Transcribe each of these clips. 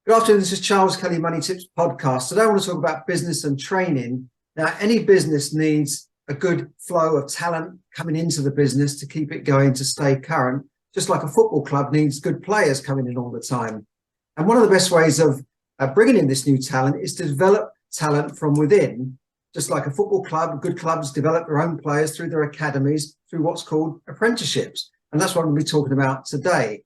Good afternoon, this is Charles Kelly, Money Tips Podcast. Today I want to talk about business and training. Now, any business needs a good flow of talent coming into the business to keep it going, to stay current, just like a football club needs good players coming in all the time. And one of the best ways of bringing in this new talent is to develop talent from within. Just like a football club, good clubs develop their own players through their academies, through what's called apprenticeships. And that's what I'm going to be talking about today.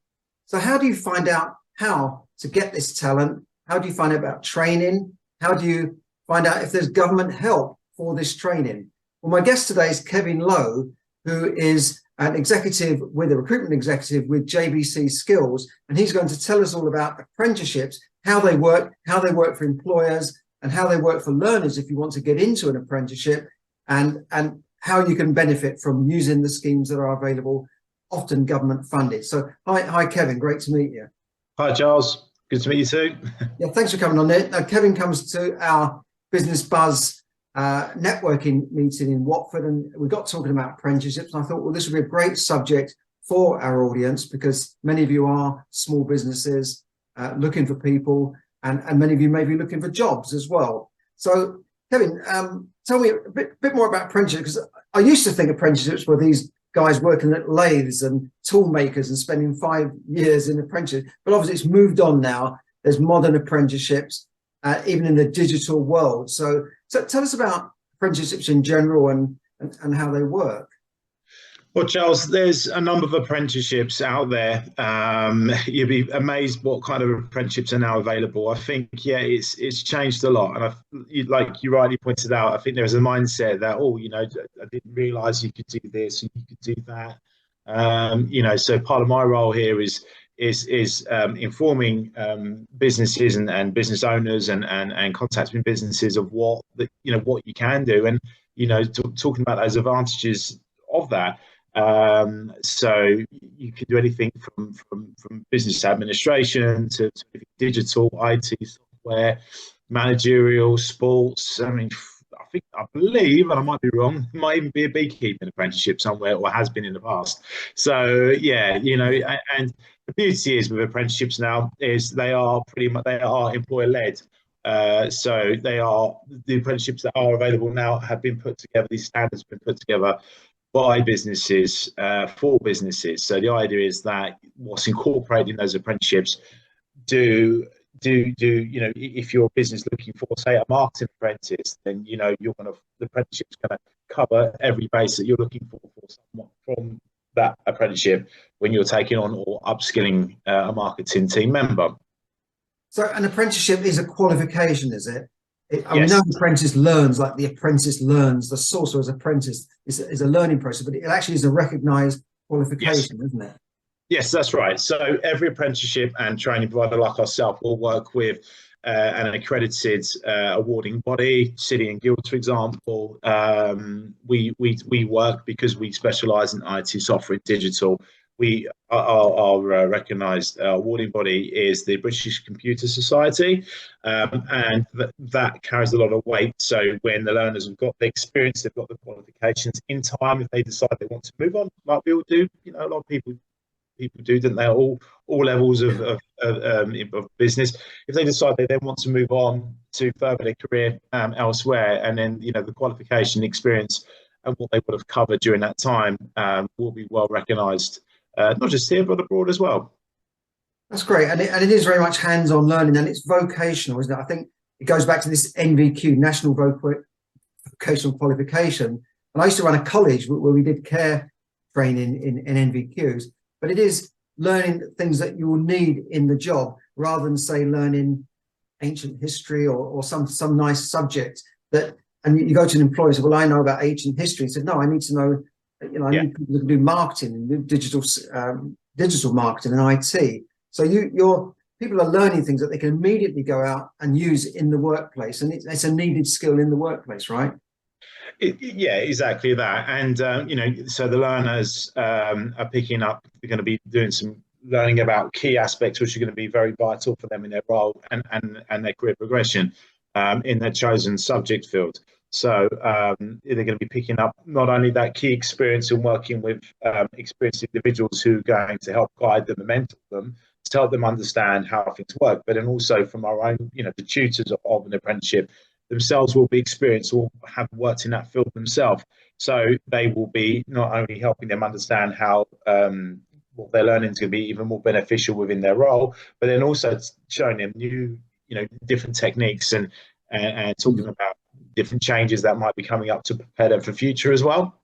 So how do you find out how to get this talent? How do you find out about training? How do you find out if there's government help for this training? Well, my guest today is Kevin Lowe, who is an executive a recruitment executive with JCB Skills, and he's going to tell us all about apprenticeships, how they work for employers, and how they work for learners if you want to get into an apprenticeship, and how you can benefit from using the schemes that are available, often government funded. So hi Kevin, great to meet you. Hi Charles, good to meet you too. Yeah, thanks for coming on there. Now, Kevin comes to our Business Buzz networking meeting in Watford, and we got talking about apprenticeships, and I thought, well, this would be a great subject for our audience because many of you are small businesses looking for people, and many of you may be looking for jobs as well. So Kevin, tell me a bit more about apprenticeships, because I used to think apprenticeships were these guys working at lathes and tool makers and spending 5 years in apprenticeship, but obviously it's moved on now. There's modern apprenticeships, even in the digital world. So tell us about apprenticeships in general and how they work. Well, Charles, there's a number of apprenticeships out there. You'd be amazed what kind of apprenticeships are now available. I think, yeah, it's changed a lot. And like you rightly pointed out, I think there's a mindset that, I didn't realise you could do this and you could do that. So part of my role here is informing businesses and business owners and contacting businesses of what you can do, and talking about those advantages of that. So you can do anything from business administration to digital, IT software, managerial, sports. I believe, and I might be wrong, might even be a beekeeping apprenticeship somewhere, or has been in the past. So yeah, and the beauty is with apprenticeships now is they are employer led. So the apprenticeships that are available now have been put together. These standards have been put together by businesses for businesses. So the idea is that what's incorporated in those apprenticeships if you're a business looking for, say, a marketing apprentice, then the apprenticeship's going to cover every base that you're looking for someone from that apprenticeship when you're taking on or upskilling a marketing team member. So an apprenticeship is a qualification, is it? Yes. We know the apprentice learns, like the apprentice learns. The sorcerer's apprentice is a learning process, but it actually is a recognised qualification, isn't it? Yes, that's right. So every apprenticeship and training provider like ourselves will work with an accredited awarding body, City and Guilds, for example. We work because we specialise in IT software and digital. Our recognised awarding body is the British Computer Society, and that carries a lot of weight. So when the learners have got the experience, they've got the qualifications in time, if they decide they want to move on, like we all do, a lot of people do, don't they? All levels of business. If they decide they then want to move on to further their career elsewhere, and then the qualification, experience, and what they would have covered during that time will be well recognised, not just here but abroad as well. That's great, and it is very much hands-on learning, and it's vocational, isn't it? I think it goes back to this NVQ, National Vocational Qualification. And I used to run a college where we did care training in NVQs. But it is learning things that you will need in the job, rather than, say, learning ancient history or some nice subject and you go to an employer and say, well, I know about ancient history. He said, no, I need to know, I need people who can do marketing and digital marketing and IT. So your people are learning things that they can immediately go out and use in the workplace, and it's a needed skill in the workplace, right? Yeah, exactly that. And so the learners are picking up, they're going to be doing some learning about key aspects which are going to be very vital for them in their role and their career progression in their chosen subject field. So they're going to be picking up not only that key experience in working with experienced individuals who are going to help guide them and mentor them to help them understand how things work. But then also from our own, the tutors of an apprenticeship themselves will be experienced or have worked in that field themselves. So they will be not only helping them understand how what they're learning is going to be even more beneficial within their role, but then also showing them new, different techniques and talking about different changes that might be coming up to prepare them for future as well.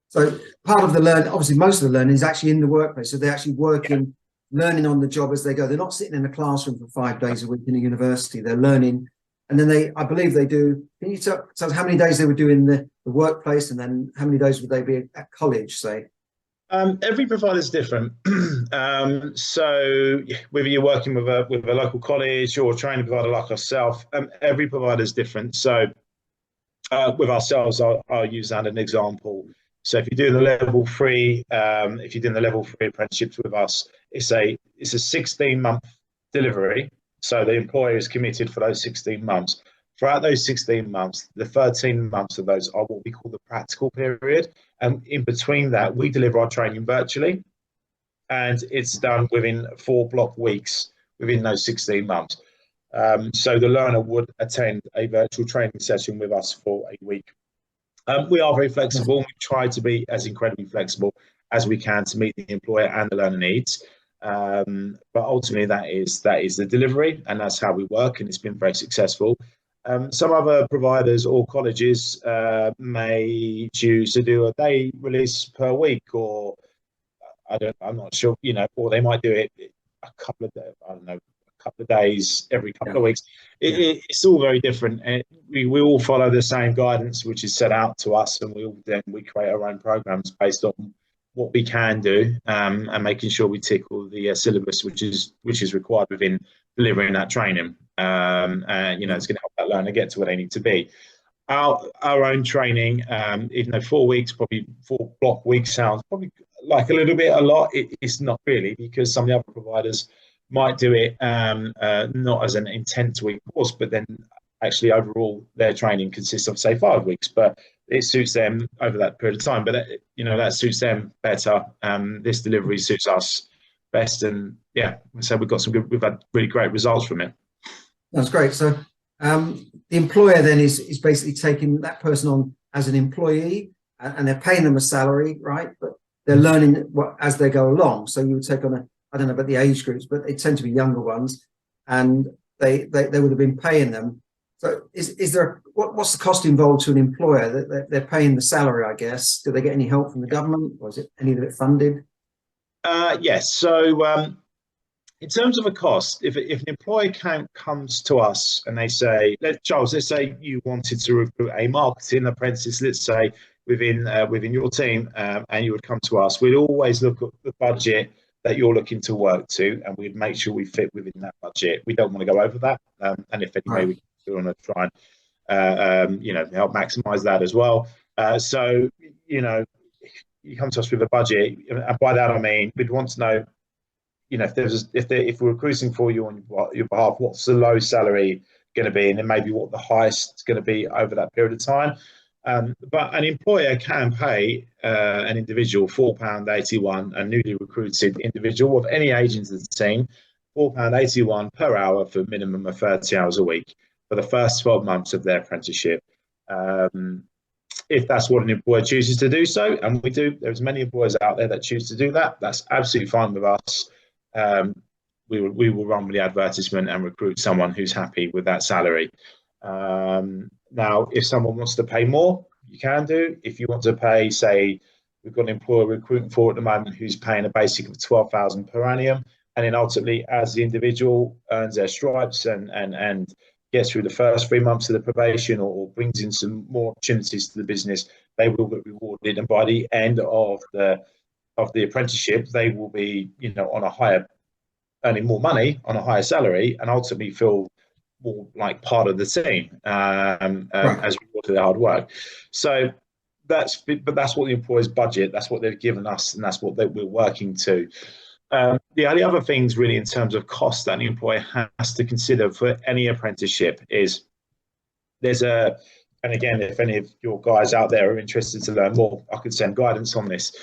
So part of the learning, obviously most of the learning is actually in the workplace. So they're actually working, learning on the job as they go. They're not sitting in a classroom for 5 days a week in a university. They're learning. And then I believe they do, can you tell us how many days they would do in the workplace, and then how many days would they be at college, say? Every provider is different. So whether you're working with a local college or a training provider like ourselves, every provider is different. So with ourselves, I'll use that as an example. So if you're doing the level 3, if you're doing the level 3 apprenticeships with us, it's a 16-month delivery. So the employer is committed for those 16 months. Throughout those 16 months, the 13 months of those are what we call the practical period. And in between that, we deliver our training virtually. And it's done within 4 block weeks within those 16 months. So the learner would attend a virtual training session with us for a week. We are very flexible. We try to be as incredibly flexible as we can to meet the employer and the learner needs. But ultimately, that is the delivery, and that's how we work, and it's been very successful. Some other providers or colleges may choose to do a day release per week, or I'm not sure, or they might do it a couple of days every couple of weeks. It's all very different. And we all follow the same guidance, which is set out to us, and we create our own programs based on what we can do, and making sure we tick all the syllabus which is required within delivering that training. It's going to help that learner get to where they need to be. Our own training, even though 4 weeks, probably 4 block weeks sounds probably like a lot, it's not really, because some of the other providers might do it not as an intense week course, but then actually overall their training consists of, say, 5 weeks, but it suits them over that period of time. But that suits them better. This delivery suits us best, and so we've had really great results from it. That's great. So the employer then is basically taking that person on as an employee, and they're paying them a salary, right? But they're learning as they go along. So you would take on I don't know about the age groups, but they tend to be younger ones, and they would have been paying them. So is there, what's the cost involved to an employer that they're paying the salary, I guess? Do they get any help from the government, or is it any of it funded? Yes. So in terms of a cost, if an employer comes to us and they say, Charles, let's say you wanted to recruit a marketing apprentice, let's say within your team, and you would come to us, we'd always look at the budget that you're looking to work to, and we'd make sure we fit within that budget. We don't want to go over that, and if any way we want to try and help maximize that as well. So you come to us with a budget, and by that I mean we'd want to know, if we're recruiting for you on your behalf, what's the low salary going to be, and then maybe what the highest is going to be over that period of time. But an employer can pay an individual £4.81, a newly recruited individual of any age into the team, £4.81 per hour for a minimum of 30 hours a week for the first 12 months of their apprenticeship. If that's what an employer chooses to do so, and we do, there's many employers out there that choose to do that, that's absolutely fine with us. We will run with the advertisement and recruit someone who's happy with that salary. Now, if someone wants to pay more, you can do. If you want to pay, say, we've got an employer recruiting for at the moment who's paying a basic of 12,000 per annum, and then ultimately, as the individual earns their stripes and gets through the first 3 months of the probation, or brings in some more opportunities to the business, they will get rewarded. And by the end of the apprenticeship, they will be, on a higher, earning more money on a higher salary, and ultimately feel more like part of the team as we go to the hard work. So that's what the employer's budget, that's what they've given us, and that's what we're working to. The only other things really in terms of cost that an employer has to consider for any apprenticeship is and again, if any of your guys out there are interested to learn more, I could send guidance on this.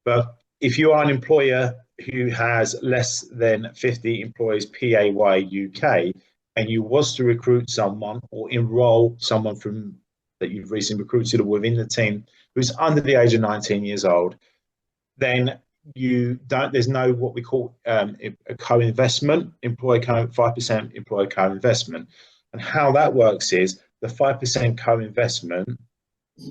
But if you are an employer who has less than 50 employees PAY UK, and you was to recruit someone or enroll someone from that you've recently recruited or within the team who's under the age of 19 years old, then there's no what we call a co-investment, 5% employer co-investment. And how that works is the 5% co-investment,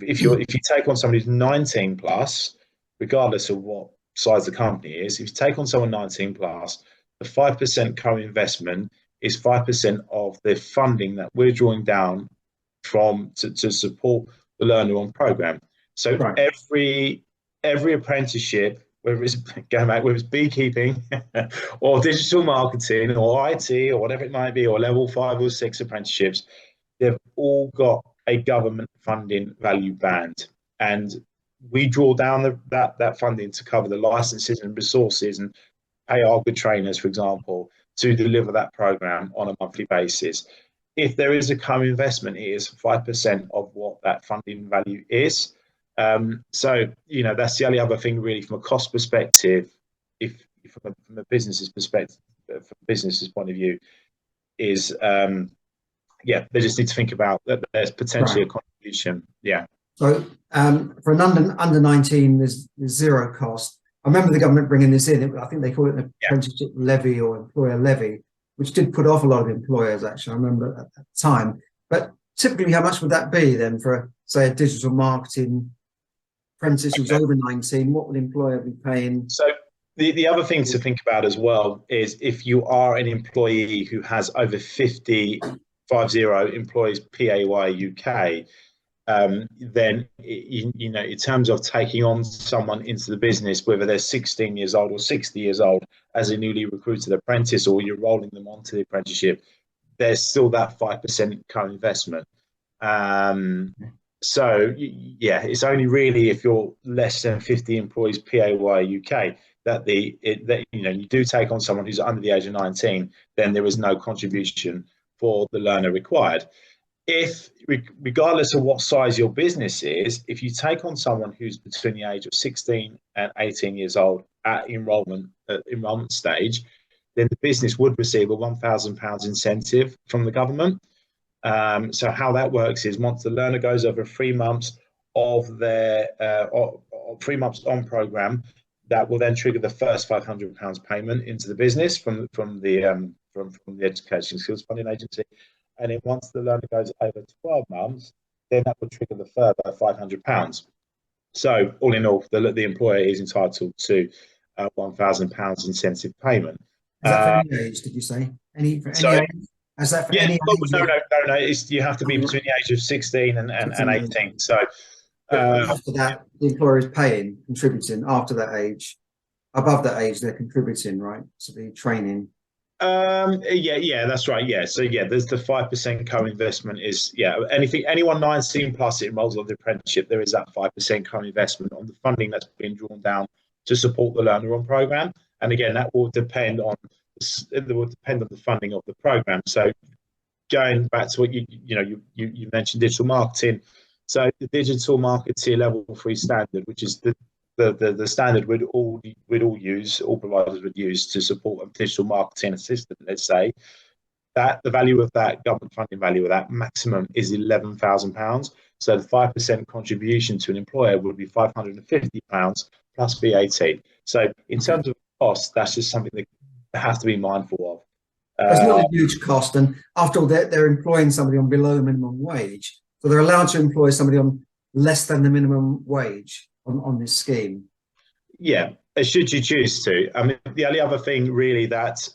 if you take on somebody who's 19 plus, regardless of what size the company is, if you take on someone 19 plus, the 5% co-investment is 5% of the funding that we're drawing down to support the learner on program. So right. every apprenticeship, whether it's beekeeping or digital marketing or IT or whatever it might be, or level 5 or 6 apprenticeships, they've all got a government funding value band, and we draw down that funding to cover the licenses and resources and pay our good trainers, for example, to deliver that program on a monthly basis. If there is a co-investment, it is 5% of what that funding value is. So, that's the only other thing really from a cost perspective, from a business's perspective, from a business's point of view, is, they just need to think about that there's potentially a contribution. Yeah. So for an under 19, there's zero cost. I remember the government bringing this in. I think they call it an apprenticeship levy or employer levy, which did put off a lot of employers, actually. I remember at the time. But typically, how much would that be then for, say, a digital marketing apprentice who's over 19? What would the employer be paying? So the other thing to think about as well is if you are an employee who has over 50 employees PAY UK, then in terms of taking on someone into the business, whether they're 16 years old or 60 years old as a newly recruited apprentice, or you're rolling them onto the apprenticeship, there's still that 5% co-investment. So it's only really if you're less than 50 employees PAY UK that you do take on someone who's under the age of 19, then there is no contribution for the learner required. If, regardless of what size your business is, if you take on someone who's between the age of 16 and 18 years old at enrollment stage, then the business would receive a £1,000 incentive from the government. So how that works is once the learner goes over 3 months of their 3 months on program, that will then trigger the first £500 payment into the business from the Education Skills Funding Agency. And then once the learner goes over 12 months, then that will trigger the further £500. So all in all, the employer is entitled to £1,000 incentive payment. Is that for any age, did you say? Any age? Is that for any age? No. You have to be between the age of 16 and 18. So after that, the employer is contributing after that age. Above that age, they're contributing, right? So the training. That's right. Yeah. So there's the 5% co-investment is anyone 19 plus it enrolls on the apprenticeship, there is that 5% co-investment on the funding that's being drawn down to support the learner on program. And again, that will depend on the funding of the program. So going back to what you mentioned, digital marketing. So the digital marketing level 3 standard, which is the standard all providers would use to support a digital marketing assistant, let's say, that the value of that government funding value of that maximum is £11,000. So the 5% contribution to an employer would be £550 plus VAT. So in terms of cost, that's just something that they have to be mindful of. It's not a huge cost, and after all, they're employing somebody on below minimum wage, so they're allowed to employ somebody on less than the minimum wage on this scheme. Yeah, should you choose to. I mean, the only other thing really that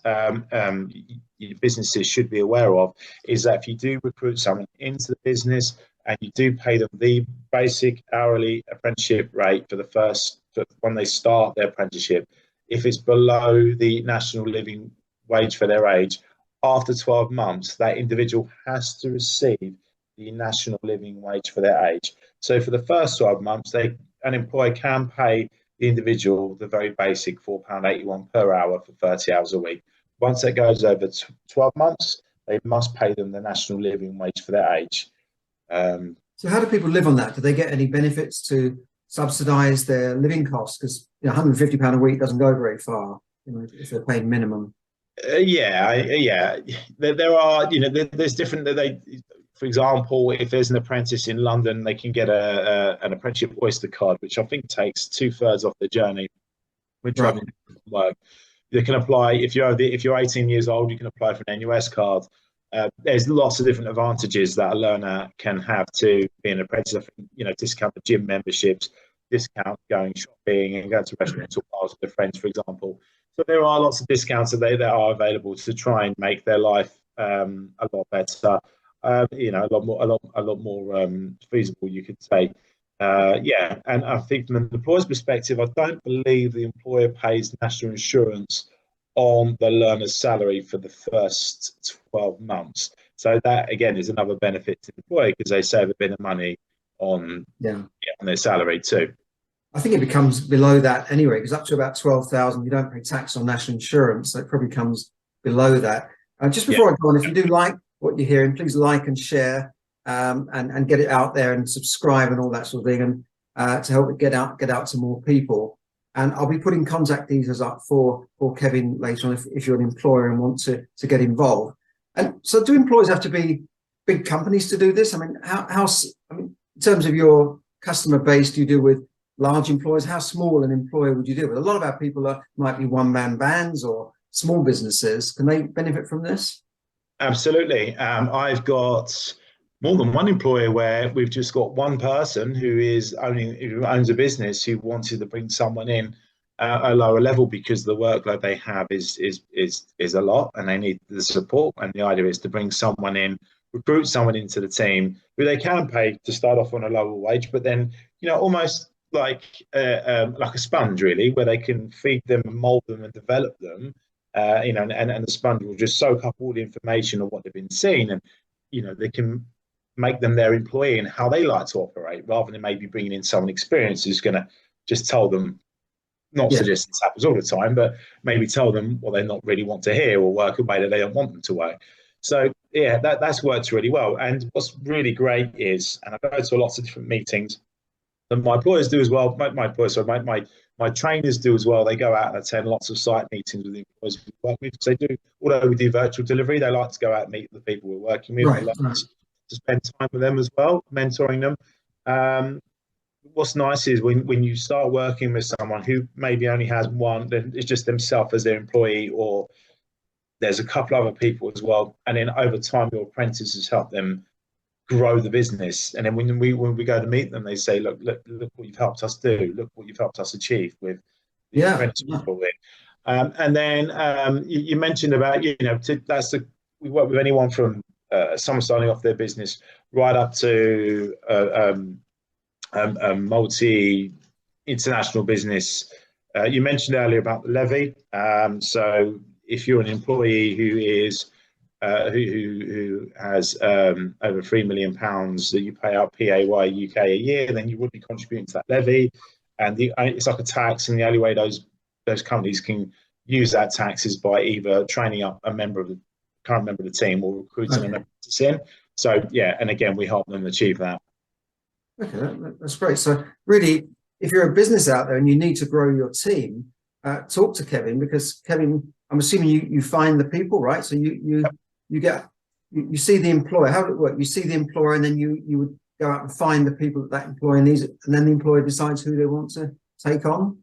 businesses should be aware of is that if you do recruit someone into the business and you do pay them the basic hourly apprenticeship rate for when they start their apprenticeship, if it's below the national living wage for their age, after 12 months, that individual has to receive the national living wage for their age. So for the first 12 months, an employer can pay the individual the very basic £4.81 per hour for 30 hours a week. Once that goes over 12 months, they must pay them the national living wage for their age. So how do people live on that? Do they get any benefits to subsidise their living costs? Because £150 a week doesn't go very far, if they're paying minimum. Yeah. There are, there's different. For example, if there's an apprentice in London, they can get an apprenticeship Oyster card, which I think takes 2/3 off the journey when traveling to work. They can apply if you're 18 years old, you can apply for an NUS card. There's lots of different advantages that a learner can have to be an apprentice. I think, discount the gym memberships, discount going shopping and going to restaurants or bars with their friends, for example. So there are lots of discounts that are available to try and make their life a lot better. A lot more feasible, you could say. And I think from an employer's perspective, I don't believe the employer pays national insurance on the learner's salary for the first 12 months. So that, again, is another benefit to the employer because they save a bit of money on their salary too. I think it becomes below that anyway, because up to about 12,000, you don't pay tax on national insurance. So it probably comes below that. Just before I go on, if you do like what you're hearing, please like and share and get it out there and subscribe and all that sort of thing, and to help it get out to more people. And I'll be putting contact details up for Kevin later on if you're an employer and want to get involved. And so, do employers have to be big companies to do this? I mean, in terms of your customer base, do you deal with large employers? How small an employer would you deal with? A lot of our people might be one-man bands or small businesses. Can they benefit from this? Absolutely. I've got more than one employer where we've just got one person who owns a business who wanted to bring someone in a lower level because the workload they have is a lot and they need the support. And the idea is to bring someone in, recruit someone into the team who they can pay to start off on a lower wage, but then almost like a sponge, really, where they can feed them and mold them and develop them. And the sponge will just soak up all the information of what they've been seeing, and they can make them their employee and how they like to operate, rather than maybe bringing in someone experienced who's going to just tell them, not suggest this happens all the time, but maybe tell them what they not really want to hear or work a way that they don't want them to work. So that's worked really well. And what's really great is, and I go to lots of different meetings, and my employers do as well. My trainers do as well. They go out and attend lots of site meetings with the employers we work with. Because they do, although we do virtual delivery, they like to go out and meet the people we're working with. They like to spend time with them as well, mentoring them. What's nice is when you start working with someone who maybe only has one, then it's just themselves as their employee, or there's a couple other people as well. And then over time, your apprentices help them grow the business. And then when we go to meet them, they say, look what you've helped us do. Look what you've helped us achieve with the apprentice people. And then you mentioned about, we work with anyone from someone starting off their business right up to a multi-international business. You mentioned earlier about the levy. So if you're an employee who is who has over £3 million that you pay out PAY UK a year, then you would be contributing to that levy, and it's like a tax. And the only way those companies can use that tax is by either training up a current member of the team or recruiting an apprentice in. So and again, we help them achieve that. Okay, that's great. So really, if you're a business out there and you need to grow your team, talk to Kevin, because Kevin, I'm assuming you find the people, right? So you see the employer. How would it work? You see the employer, and then you would go out and find the people that employer needs, and then the employer decides who they want to take on.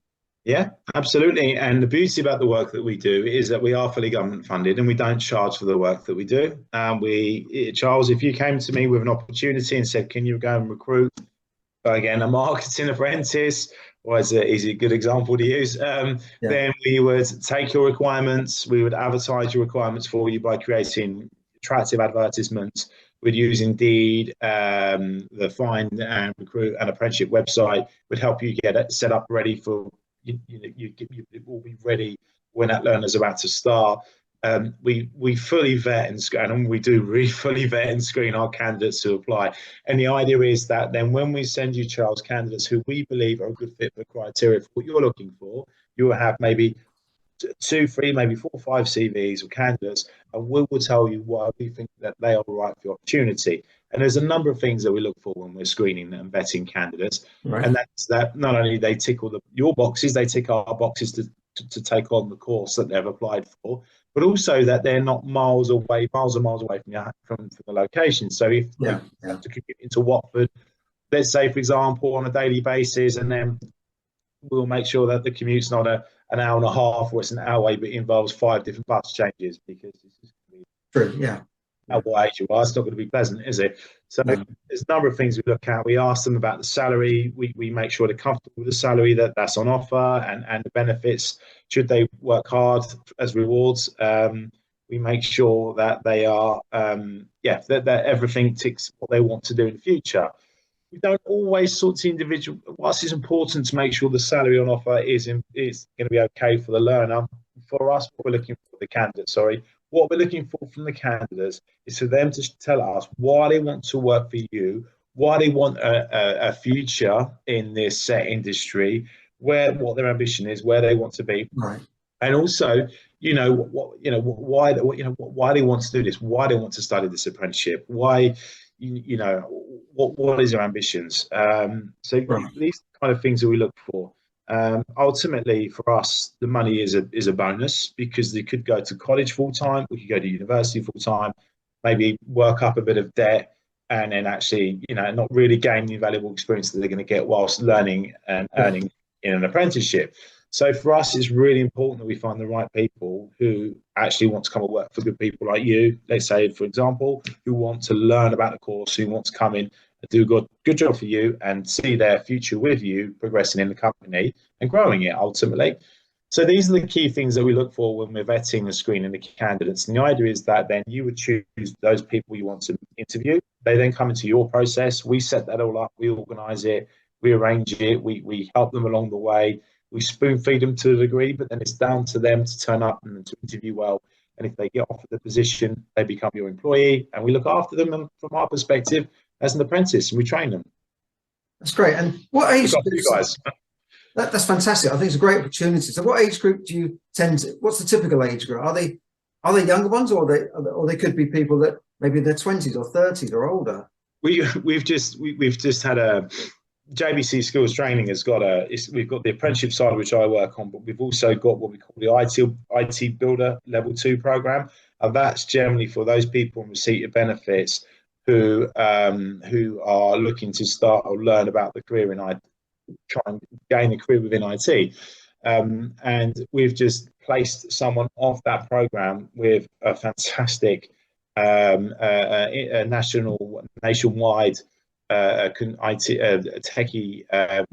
Yeah, absolutely. And the beauty about the work that we do is that we are fully government funded, and we don't charge for the work that we do. Charles, if you came to me with an opportunity and said, can you go and recruit, again, a marketing apprentice, or is a good example to use, then we would take your requirements, we would advertise your requirements for you by creating attractive advertisements. We'd use Indeed, the Find and Recruit and Apprenticeship website would help you get it set up ready for, it will be ready when that learner's about to start. We fully vet and screen, and we do really fully vet and screen our candidates who apply. And the idea is that then when we send you, Charles, candidates who we believe are a good fit for the criteria for what you're looking for, you will have maybe 2, 3, maybe 4 or 5 CVs or candidates, and we will tell you why we think that they are right for the opportunity. And there's a number of things that we look for when we're screening and vetting candidates. Right. And that's that not only they tick all your boxes, they tick our boxes to take on the course that they've applied for, but also that they're not miles and miles away from the location. So if they have to commute into Watford, let's say, for example, on a daily basis, and then we'll make sure that the commute's not an hour and a half or it's an hour away, but it involves 5 different bus changes, because it's just going to be True. Yeah. what age you are. It's not going to be pleasant, is it? So there's a number of things we look at. We ask them about the salary. We make sure they're comfortable with the salary that's on offer, and the benefits should they work hard as rewards. We make sure that they are that everything ticks what they want to do in the future. We don't always sort the individual. Whilst it's important to make sure the salary on offer is going to be okay for the learner, for us, what we're looking for the candidate, what we're looking for from the candidates is for them to tell us why they want to work for you, why they want a future in this set industry, what their ambition is, where they want to be, right. And also, why they want to do this, why they want to study this apprenticeship, why. What is their ambitions? So these kind of things that we look for. Ultimately, for us, the money is a bonus, because they could go to college full time, we could go to university full time, maybe work up a bit of debt, and then actually, not really gain the valuable experience that they're going to get whilst learning and earning in an apprenticeship. So for us, it's really important that we find the right people who actually want to come and work for good people like you, let's say, for example, who want to learn about the course, who want to come in and do a good job for you and see their future with you progressing in the company and growing it ultimately. So these are the key things that we look for when we're vetting and screening the candidates. And the idea is that then you would choose those people you want to interview. They then come into your process. We set that all up. We organise it. We arrange it. We help them along the way. We spoon feed them to a degree, but then it's down to them to turn up and to interview well. And if they get offered the position, they become your employee, and we look after them. And from our perspective, as an apprentice, and we train them. That's great. And what age group? You guys? That's fantastic. I think it's a great opportunity. So, what age group do you tend to? What's the typical age group? Are they younger ones, or they could be people that maybe in their 20s or 30s or older? We've just had a. JCB Skills Training has got we've got the apprenticeship side, which I work on, but we've also got what we call the IT Builder Level 2 program, and that's generally for those people in receipt of benefits who are looking to start or learn about the career in IT, try and gain a career within IT. And we've just placed someone off that program with a fantastic nationwide techie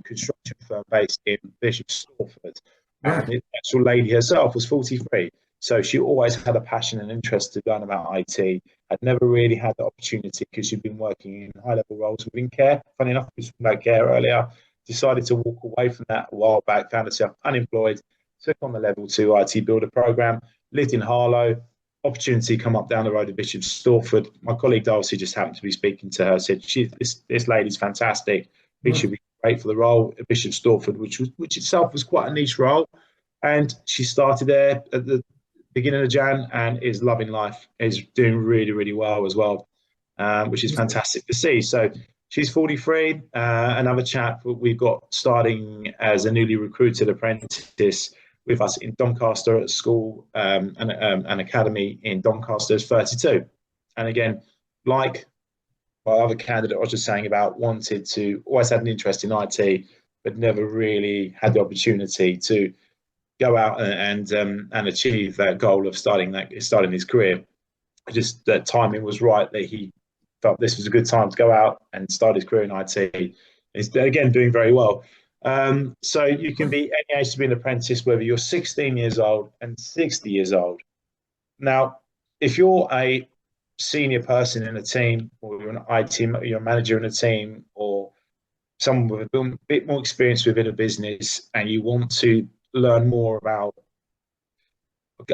construction firm based in Bishop Stortford. And the actual lady herself was 43. So she always had a passion and interest to learn about IT. I'd never really had the opportunity because she'd been working in high-level roles within care. Funny enough, we spoke about care earlier. Decided to walk away from that a while back, found herself unemployed, took on the Level 2 IT Builder program, lived in Harlow. Opportunity come up down the road of Bishop Stortford. My colleague Darcy just happened to be speaking to her, said this lady's fantastic. I think she'd be great for the role at Bishop Stortford, which itself was quite a niche role. And she started there at the beginning of Jan and is loving life, is doing really, really well as well, which is fantastic to see. So she's 43. Another chap we've got starting as a newly recruited apprentice with us in Doncaster at school, an academy in Doncaster, is 32. And again, like my other candidate I was just saying about, always had an interest in IT, but never really had the opportunity to go out and achieve that goal of starting his career. Just that timing was right, that he felt this was a good time to go out and start his career in IT. He's again doing very well. So you can be any age to be an apprentice, whether you're 16 years old and 60 years old. Now, if you're a senior person in a team, or you're you're a manager in a team, or someone with a bit more experience within a business, and you want to learn more about,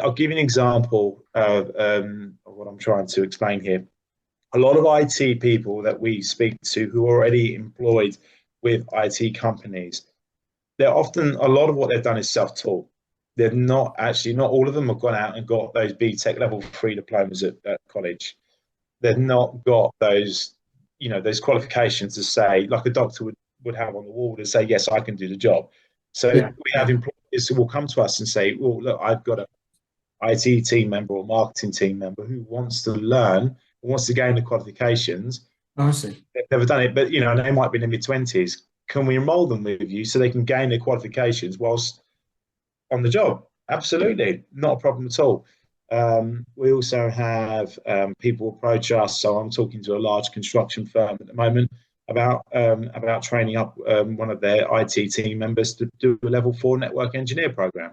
I'll give you an example of what I'm trying to explain here. A lot of IT people that we speak to who are already employed with IT companies, a lot of what they've done is self-taught. They've not all of them have gone out and got those BTEC level 3 diplomas at college. They've not got those those qualifications to say, like a doctor would have on the wall to say, yes, I can do the job. So Yeah. we have employers who will come to us and say, well, look, I've got an IT team member or marketing team member who wants to learn, wants to gain the qualifications. Oh, I see. They've never done it, but they might be in their mid-20s. Can we enroll them with you so they can gain their qualifications whilst on the job? Absolutely, not a problem at all. We also have people approach us. So I'm talking to a large construction firm at the moment about training up one of their IT team members to do a level 4 network engineer program.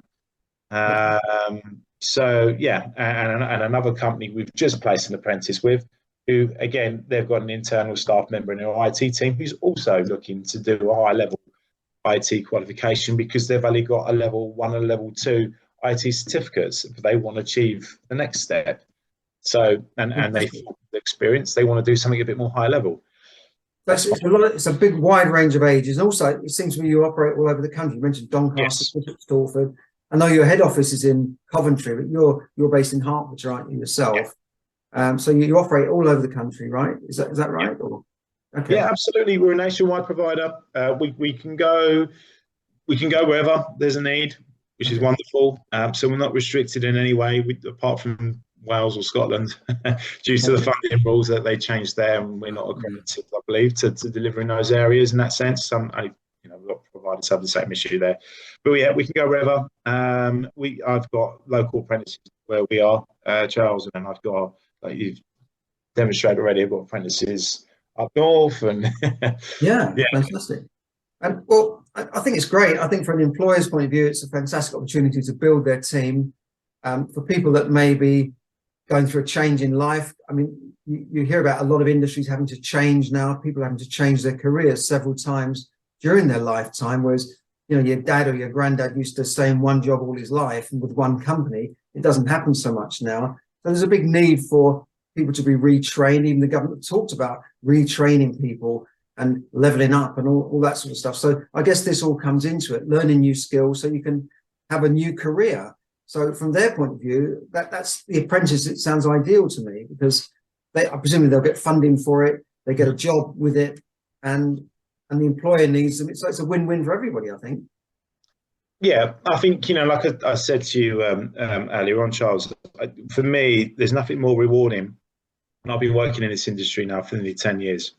So yeah, and another company we've just placed an apprentice with, who again, they've got an internal staff member in their IT team who's also looking to do a high level IT qualification because they've only got a level 1 and a level 2 IT certificates, but they want to achieve the next step. So, and they feel the experience, they want to do something a bit more high level. It's a big wide range of ages. And also, it seems to me you operate all over the country. You mentioned Doncaster, Yes. Stortford. I know your head office is in Coventry, but you're based in Hertfordshire, aren't you, yourself? Yeah. So you operate all over the country, right? Is that right? Yeah. Or, okay. Yeah, absolutely. We're a nationwide provider. We can go wherever there's a need, which is wonderful. So we're not restricted in any way, apart from Wales or Scotland, due to the funding rules that they changed there, and we're not accredited, I believe, to deliver in those areas. In that sense, a lot of providers have the same issue there. But yeah, we can go wherever. I've got local apprentices where we are, Charles, and I've got, like you've demonstrated already, I've got apprentices up north, and yeah, fantastic. And well, I think it's great. I think from an employer's point of view, it's a fantastic opportunity to build their team. For people that may be going through a change in life, I mean, you hear about a lot of industries having to change now, people having to change their careers several times during their lifetime, whereas, your dad or your granddad used to stay in one job all his life and with one company. It doesn't happen so much now. So there's a big need for people to be retrained. Even the government talked about retraining people and leveling up and all that sort of stuff. So I guess this all comes into it, learning new skills so you can have a new career. So from their point of view, that's the apprentice. It sounds ideal to me because I presume they'll get funding for it. They get a job with it, and the employer needs them. So it's a win-win for everybody, I think. Yeah, I think, like I said to you earlier on, Charles, for me, there's nothing more rewarding. And I've been working in this industry now for nearly 10 years.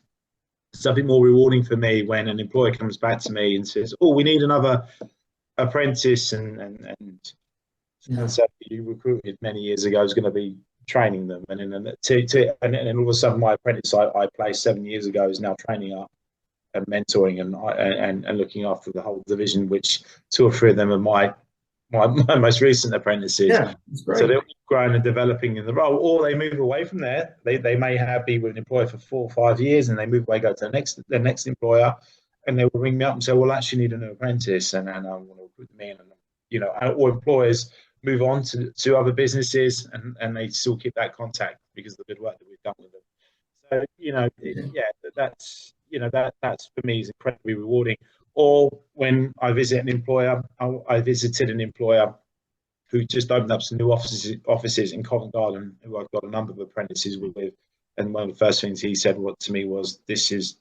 Something more rewarding for me when an employer comes back to me and says, "Oh, we need another apprentice," and so you recruited many years ago is going to be training them, and then all of a sudden my apprentice I placed 7 years ago is now training up and mentoring and looking after the whole division, which 2 or 3 of them are my most recent apprentices. Yeah, that's great. So they're growing and developing in the role, or they move away from there. They may be with an employer for 4 or 5 years, and they move away, go to the next employer, and they will ring me up and say, "Well, I actually need a new apprentice, and I want to recruit them in." And or employers move on to other businesses, and they still keep that contact because of the good work that we've done with them. So that's for me is incredibly rewarding. Or when I visit an employer, I visited an employer who just opened up some new offices in Covent Garden, who I've got a number of apprentices with. And one of the first things he said to me was, "This is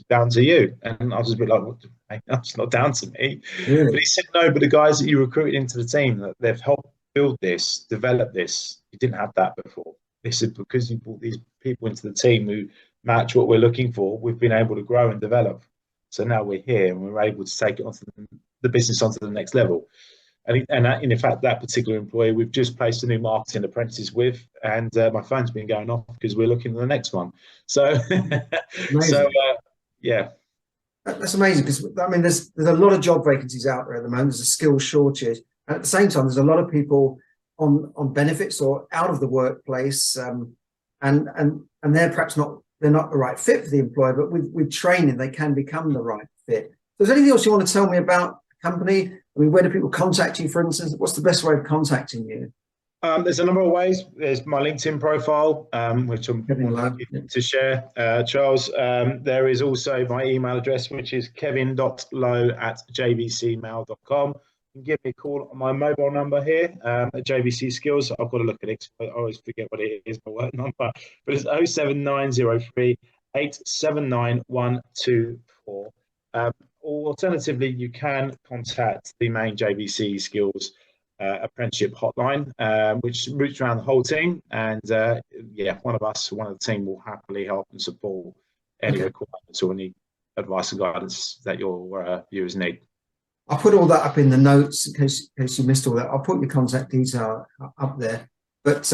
down to you." And I was a bit like, "What? That's not down to me." Really? But he said, "No, but the guys that you recruited into the team, that they've helped build this, develop this. You didn't have that before. They said, because you brought these people into the team who match what we're looking for, we've been able to grow and develop. So now we're here and we're able to take it onto the business onto the next level." And in fact, that particular employee, we've just placed a new marketing apprentice with, and my phone's been going off because we're looking at the next one. So, yeah. That's amazing because, I mean, there's a lot of job vacancies out there at the moment. There's a skills shortage. And at the same time, there's a lot of people on benefits or out of the workplace, and they're perhaps not the right fit for the employer, but with training, they can become the right fit. So is there anything else you want to tell me about the company? I mean, where do people contact you, for instance? What's the best way of contacting you? There's a number of ways. There's my LinkedIn profile, which I'm happy to share, Charles. There is also my email address, which is kevin.lowe@jbcmail.com. You can give me a call on my mobile number here at JBC Skills. I've got to look at it. I always forget what it is, my work number. But it's 07903 879-124. Or alternatively, you can contact the main JBC Skills apprenticeship hotline, which routes around the whole team. And one of the team will happily help and support any requirements or any advice and guidance that your viewers need. I'll put all that up in the notes in case you missed all that. I'll put your contact detail up there. But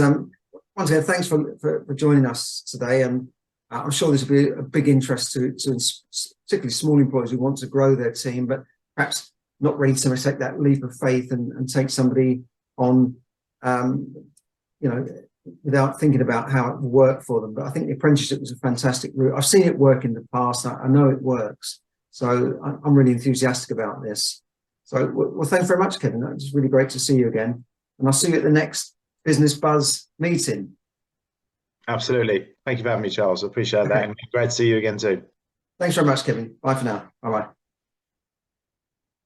once again, thanks for joining us today. And I'm sure this will be a big interest to particularly small employers who want to grow their team, but perhaps not ready to take that leap of faith and take somebody on, without thinking about how it will work for them. But I think the apprenticeship was a fantastic route. I've seen it work in the past. I know it works. So I'm really enthusiastic about this. So, well, thanks very much, Kevin. It's really great to see you again. And I'll see you at the next Business Buzz meeting. Absolutely. Thank you for having me, Charles. I appreciate that. And great to see you again too. Thanks very much, Kevin. Bye for now. Bye-bye.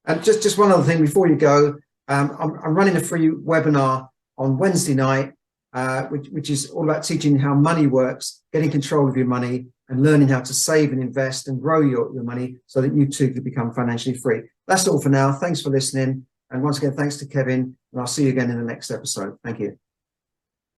And just one other thing before you go, I'm running a free webinar on Wednesday night, which is all about teaching how money works, getting control of your money, and learning how to save and invest and grow your money so that you too can become financially free. That's all for now. Thanks for listening. And once again, thanks to Kevin. And I'll see you again in the next episode. Thank you.